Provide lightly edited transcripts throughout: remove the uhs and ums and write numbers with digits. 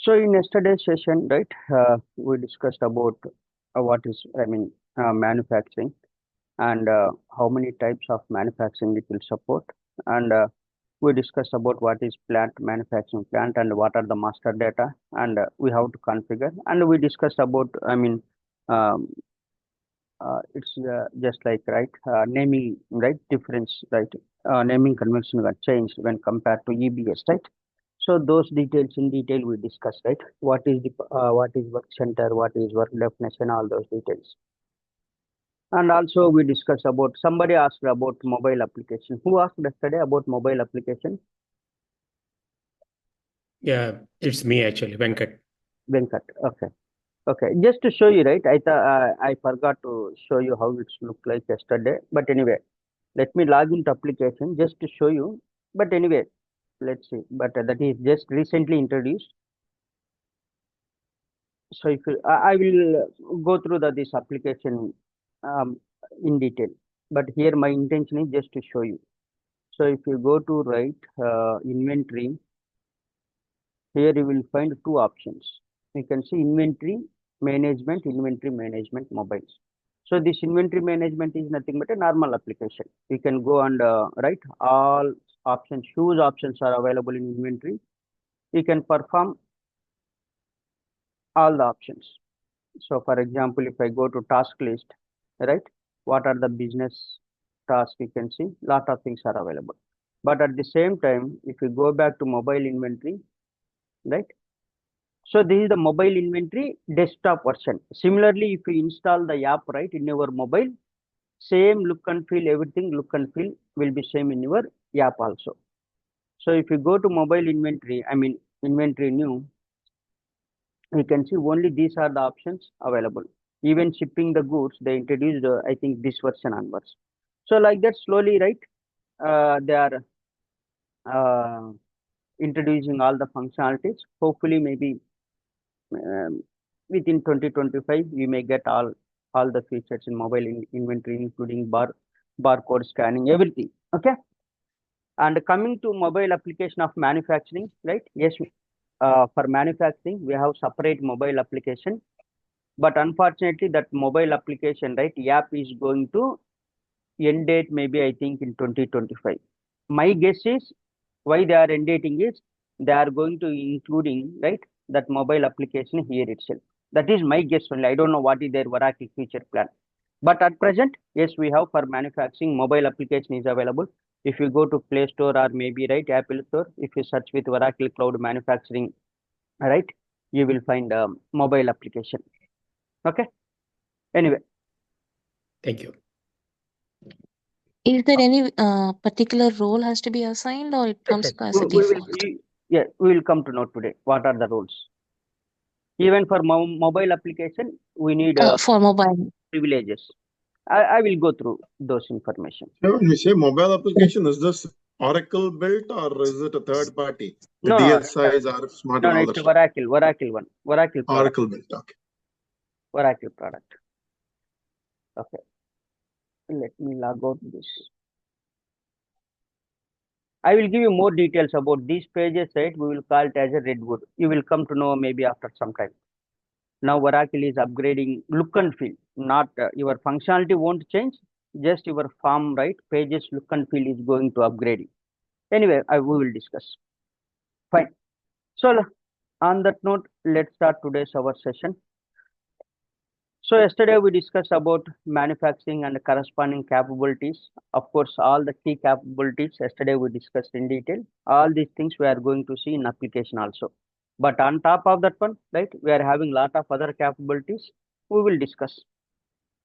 So in yesterday's session, right, we discussed about what is, manufacturing and how many types of manufacturing it will support. And we discussed about what is plant manufacturing plant and what are the master data and we have to configure. And we discussed about, um, it's just like, right, naming, right, difference, right, naming convention got changed when compared to EBS, right? So those details in detail we discussed, right? What is work center, what is work definition, all those details. And also we discussed about somebody asked about mobile application. Who asked yesterday about mobile application? Yeah, it's me actually, Venkat. Venkat. Okay. Okay. Just to show you, right? I thought I forgot to show you how it's looked like yesterday. But anyway, let me log into application just to show you. But anyway, let's see. But that is just recently introduced. So if you, I will go through this application um, in detail, but here my intention is just to show you. So if you go to inventory, here you will find two options. You can see inventory management mobiles. So this inventory management is nothing but a normal application. You can go and write all options, huge options are available in inventory. You can perform all the options. So for example, if I go to task list, right, what are the business tasks, you can see lot of things are available. But at the same time, if you go back to mobile inventory, right, so this is the mobile inventory desktop version. Similarly, if you install the app, right, in your mobile, same look and feel, everything look and feel will be same in your app also. So if you go to mobile inventory, inventory new, you can see only these are the options available. Even shipping the goods, they introduced, I think, this version onwards. So like that, slowly, right, they are uh, introducing all the functionalities. Hopefully, maybe um, within 2025, we may get all the features in mobile inventory, including barcode scanning, everything. Okay. And coming to mobile application of manufacturing, right? Yes, for manufacturing, we have separate mobile application. But unfortunately, that mobile application, right, app is going to end date maybe I think in 2025. My guess is why they are end dating is they are going to including right that mobile application here itself. That is my guess only. I don't know what is their Oracle future plan. But at present, yes, we have for manufacturing mobile application is available. If you go to Play Store or maybe right Apple Store, if you search with Oracle Cloud Manufacturing, right, you will find mobile application. Okay. Anyway, Thank you. Is there any particular role has to be assigned, or it comes as a default? We will come to know today what are the rules. Even for mobile application, we need For mobile privileges. I will go through those information. When you say mobile application, is this Oracle built or is it a third party? The No, DSIs are smart no, and all it's that stuff. Oracle one. Oracle product. Oracle built, okay. Oracle product. Okay. Let me log out this. I will give you more details about these pages, right? We will call it as a Redwood. You will come to know maybe after some time. Now Oracle is upgrading look and feel, not your functionality won't change, just your form, right? Pages look and feel is going to upgrade. Anyway, we will discuss. Fine. So on that note, let's start today's our session. So yesterday we discussed about manufacturing and corresponding capabilities. Of course, all the key capabilities yesterday we discussed in detail. All these things we are going to see in application also. But on top of that one, right, we are having lot of other capabilities. We will discuss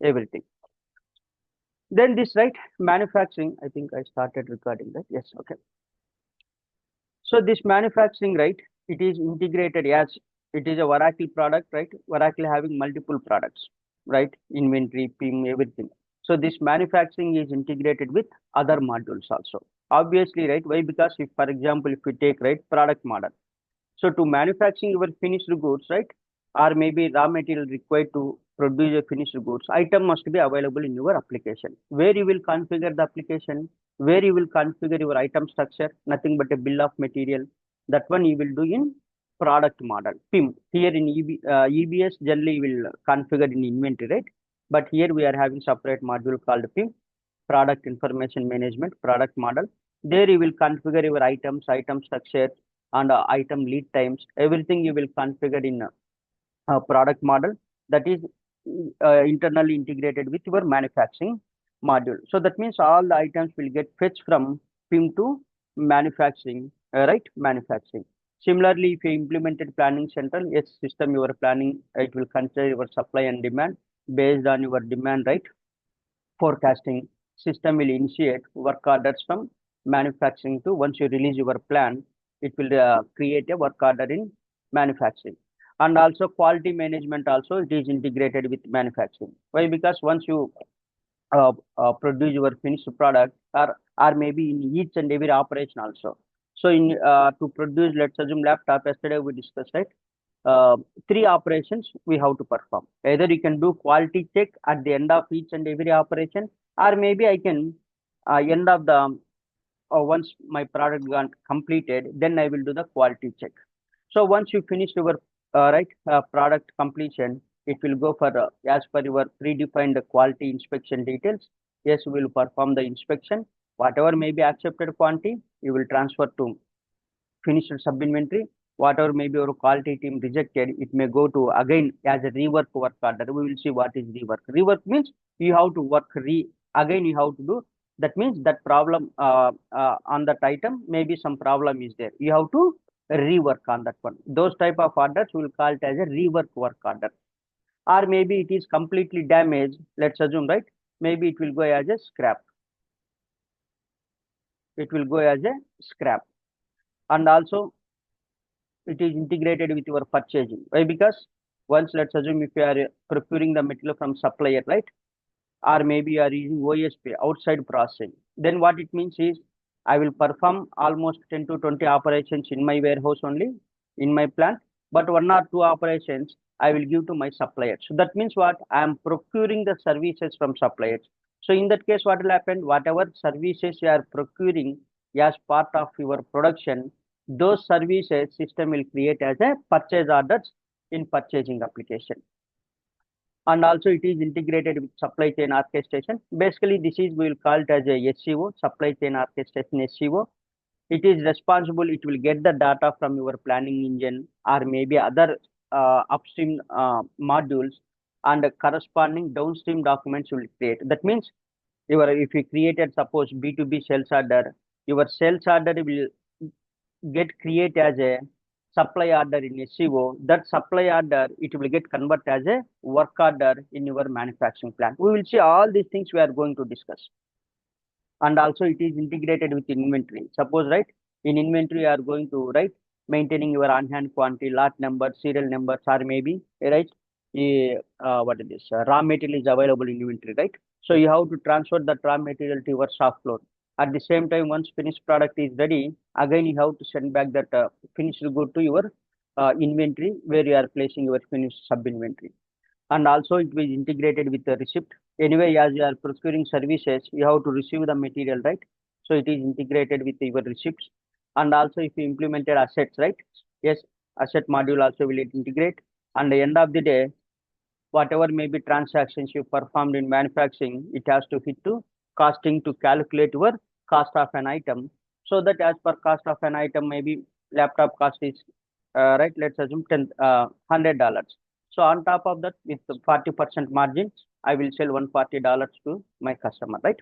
everything. Then this, right, manufacturing, I think I started recording that. Yes, okay. So this manufacturing, right, it is integrated as it is a Oracle product, right? Oracle having multiple products, right? Inventory, PIM, everything. So this manufacturing is integrated with other modules also. Obviously, right? Why? Because if, for example, if we take, right, product model. So to manufacturing your finished goods, right? Or maybe raw material required to produce a finished goods, item must be available in your application. Where you will configure the application, where you will configure your item structure, nothing but a bill of material. That one you will do in product model, PIM. Here in EBS, generally will configure in inventory, right? But here we are having separate module called PIM, product information management, product model. There you will configure your items, item structure, and item lead times. Everything you will configure in product model that is internally integrated with your manufacturing module. So that means all the items will get fetched from PIM to manufacturing, right? Manufacturing. Similarly, if you implemented planning central, yes, system you are planning, it will consider your supply and demand based on your demand, right? Forecasting system will initiate work orders from manufacturing to once you release your plan, it will create a work order in manufacturing. And also quality management also it is integrated with manufacturing. Why? Because once you produce your finished product or maybe in each and every operation also. So in to produce, let's assume laptop, yesterday we discussed, right? 3 operations we have to perform. Either you can do quality check at the end of each and every operation, or maybe I can end of the once my product got completed, then I will do the quality check. So once you finish your product completion, it will go for as per your predefined quality inspection details. Yes, we will perform the inspection. Whatever may be accepted quantity, you will transfer to finished sub inventory. Whatever may be your quality team rejected, it may go to again as a rework work order. We will see what is rework. Rework means you have to work again. You have to do. That means that problem on that item, maybe some problem is there. You have to rework on that one. Those type of orders we will call it as a rework work order. Or maybe it is completely damaged. Let's assume, right? Maybe it will go as a scrap. It will go as a scrap. And also it is integrated with your purchasing. Why? Because once let's assume if you are procuring the material from supplier, right? Or maybe you are using OSP, outside processing. Then what it means is I will perform almost 10 to 20 operations in my warehouse only, in my plant, but 1 or 2 operations I will give to my suppliers. So that means what? I am procuring the services from suppliers. So in that case, what will happen? Whatever services you are procuring as part of your production, those services system will create as a purchase orders in purchasing application. And also it is integrated with supply chain orchestration. Basically, this is we will call it as a SCO, supply chain orchestration SCO. It is responsible, it will get the data from your planning engine or maybe other upstream modules, and corresponding downstream documents will create. That means if you created suppose B2B sales order, your sales order will get created as a supply order in SCO. That supply order, it will get converted as a work order in your manufacturing plant. We will see all these things we are going to discuss. And also it is integrated with inventory. Suppose, right, in inventory you are going to, right, maintaining your on-hand quantity, lot number, serial numbers, or maybe, right, what is this, raw material is available in inventory, right? So you have to transfer that raw material to your shop floor. At the same time, once finished product is ready, again you have to send back that finished good to your inventory where you are placing your finished sub inventory. And also it will be integrated with the receipt. Anyway, as you are procuring services, you have to receive the material, right? So it is integrated with your receipts. And also if you implemented assets, right? Yes, asset module also will integrate. And at the end of the day, whatever may be transactions you performed in manufacturing, it has to hit to costing to calculate your cost of an item. So that as per cost of an item, maybe laptop cost is, right, let's assume $100. So on top of that, with the 40% margin, I will sell $140 to my customer, right?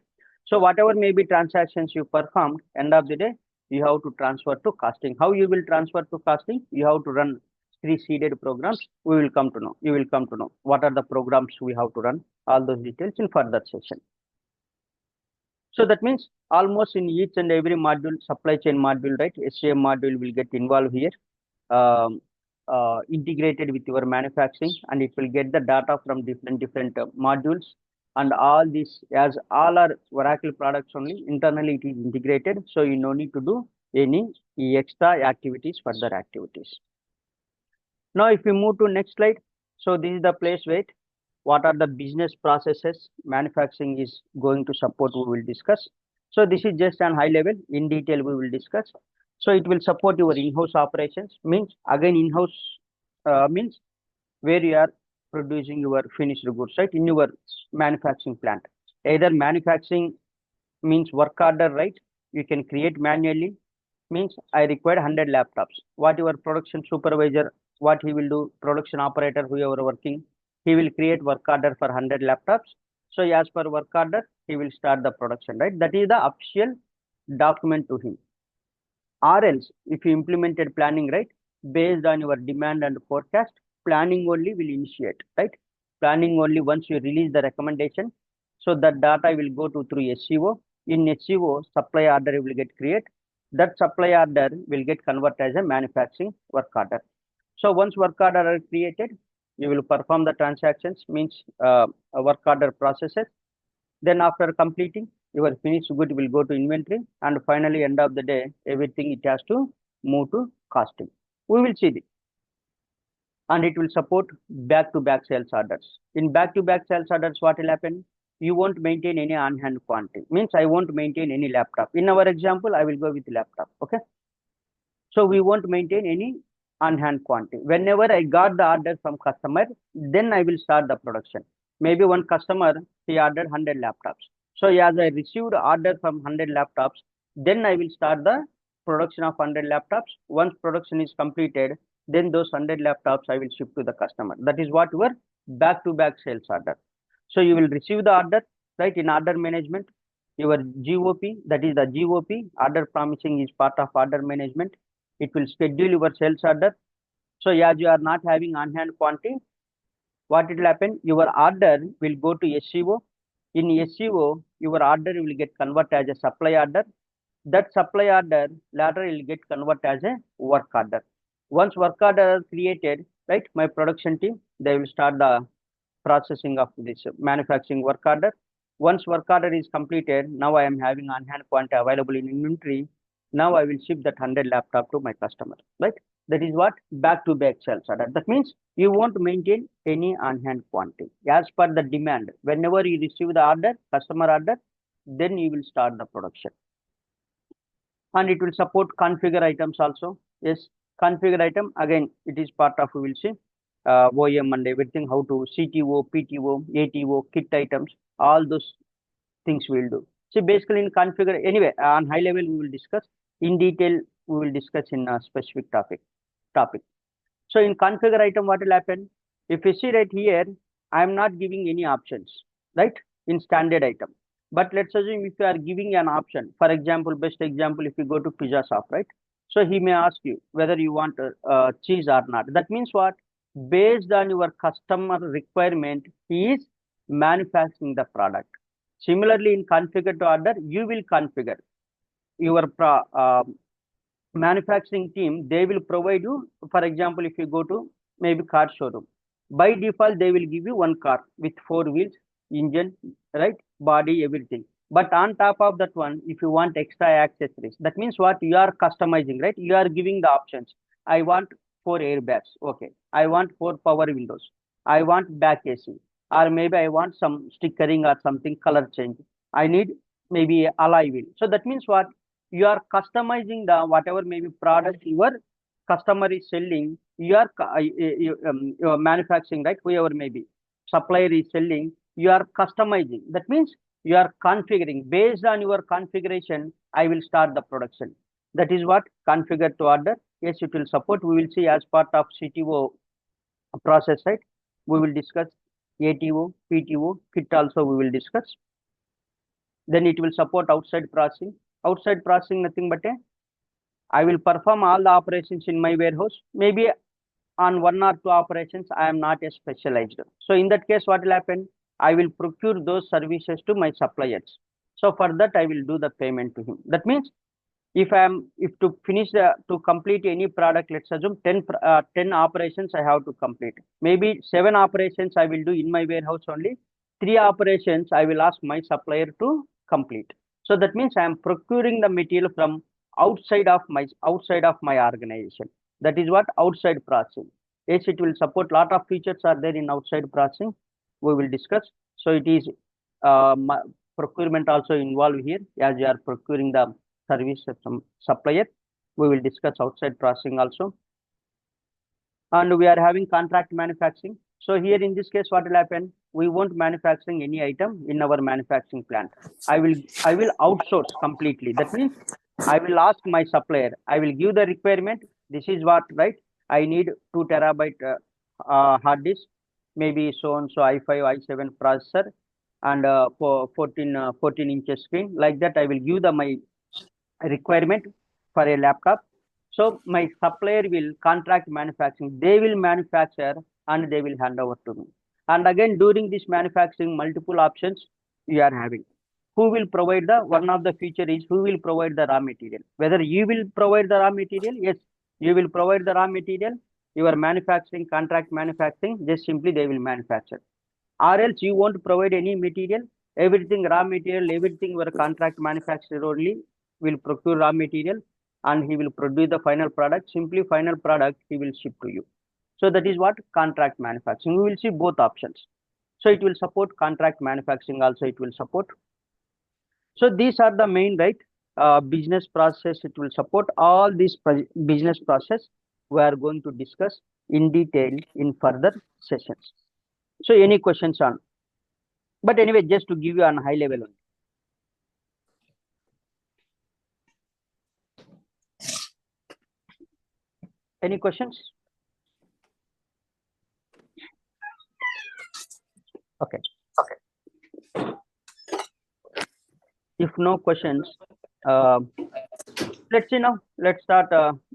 So whatever may be transactions you performed, end of the day, you have to transfer to costing. How you will transfer to costing? You have to run 3 seeded programs. We will come to know. You will come to know what are the programs we have to run. All those details in further session. So that means almost in each and every module, supply chain module, right? SCM module will get involved here. Integrated with your manufacturing, and it will get the data from different modules, and all this, as all are Oracle products only, internally it is integrated, so you no need to do any extra activities, further activities. Now if we move to next slide, so this is the place where what are the business processes manufacturing is going to support, we will discuss. So this is just on high level. In detail we will discuss. So it will support your in-house operations. Means again in-house means where you are producing your finished goods, right? In your manufacturing plant. Either manufacturing means work order, right? You can create manually. Means I require 100 laptops. What your production supervisor, what he will do, production operator, whoever working, he will create work order for 100 laptops. So as per work order, he will start the production, right? That is the official document to him. Or else, if you implemented planning, right, based on your demand and forecast, planning only will initiate, right? Planning only once you release the recommendation. So that data will go to through SCO. In SCO, supply order will get created. That supply order will get converted as a manufacturing work order. So once work order are created, you will perform the transactions, means a work order processes. Then after completing, your finished good will go to inventory, and finally end of the day, everything it has to move to costing. We will see this. And it will support back-to-back sales orders. In back-to-back sales orders, what will happen? You won't maintain any on-hand quantity. Means I won't maintain any laptop. In our example, I will go with laptop. Okay. So we won't maintain any on-hand quantity. Whenever I got the order from customer, then I will start the production. Maybe one customer, he ordered 100 laptops. So as I received order from 100 laptops, then I will start the production of 100 laptops. Once production is completed, then those 100 laptops I will ship to the customer. That is what your back-to-back sales order. So you will receive the order, right? In order management, your GOP, that is the GOP, order promising is part of order management. It will schedule your sales order. So as you are not having on-hand quantity, what it will happen? Your order will go to SCO. In SCO, your order will get converted as a supply order. That supply order later will get converted as a work order. Once work order is created, right, my production team, they will start the processing of this manufacturing work order. Once work order is completed, now I am having on-hand quantity available in inventory. Now I will ship that 100 laptop to my customer, right? That is what back-to-back sales order. That means you won't maintain any on-hand quantity. As per the demand, whenever you receive the order, customer order, then you will start the production. And it will support configure items also. Yes, configure item, again, it is part of, we will see, OEM and everything, how to CTO, PTO, ATO, kit items, all those things we will do. So basically in configure, anyway, on high level we will discuss. In detail, we will discuss in a specific topic. So in configure item, what will happen? If you see right here, I am not giving any options, right? In standard item. But let's assume if you are giving an option, for example, best example, if you go to Pizza Shop, right? So he may ask you whether you want cheese or not. That means what? Based on your customer requirement, he is manufacturing the product. Similarly, in configure to order, you will configure your manufacturing team. They will provide you, for example, if you go to maybe car showroom, by default, they will give you one car with 4 wheels, engine, right? Body, everything. But on top of that one, if you want extra accessories, that means what? You are customizing, right? You are giving the options. I want 4 airbags. Okay. I want 4 power windows. I want back AC. Or maybe I want some stickering or something, color change. I need maybe alloy wheel. So that means what? You are customizing the whatever maybe product your customer is selling. You are manufacturing, right? Whoever maybe supplier is selling, you are customizing. That means you are configuring. Based on your configuration, I will start the production. That is what configure to order. Yes, it will support. We will see as part of CTO process, right? We will discuss ATO, PTO, kit also we will discuss. Then it will support outside processing. Outside processing, nothing but I will perform all the operations in my warehouse. Maybe on 1 or 2 operations, I am not a specialized. So in that case, what will happen? I will procure those services to my suppliers. So for that, I will do the payment to him. That means if to complete any product, let's assume 10 operations I have to complete. Maybe 7 operations I will do in my warehouse only. 3 operations I will ask my supplier to complete. So that means I am procuring the material from outside of my organization. That is what outside processing. Yes, it will support lot of features are there in outside processing. We will discuss. So it is procurement also involved here as you are procuring the service from supplier. We will discuss outside processing also. And we are having contract manufacturing. So here in this case, what will happen? We won't manufacturing any item in our manufacturing plant. I will outsource completely. That means I will ask my supplier, I will give the requirement. This is what, right? I need 2 terabyte hard disk, maybe so and so i5, i7 processor, and for 14 inches screen. Like that, I will give my requirement for a laptop. So my supplier will contract manufacturing. They will manufacture and they will hand over to me. And again, during this manufacturing, multiple options we are having. Who will provide one of the feature is who will provide the raw material. Whether you will provide the raw material, yes, you will provide the raw material. Your manufacturing, contract manufacturing, just simply they will manufacture. Or else you won't provide any material, everything raw material, everything your contract manufacturer only will procure raw material and he will produce the final product. Simply final product he will ship to you. So that is what contract manufacturing. We will see both options. So it will support contract manufacturing also, it will support. So these are the main, right, business process. It will support all these business process. We are going to discuss in detail in further sessions. So any questions on? But anyway, just to give you on high level only. Any questions? Okay. If no questions, let's see now. Let's start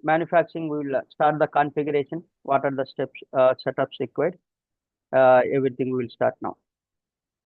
manufacturing. We will start the configuration. What are the steps, setups required? Everything we will start now.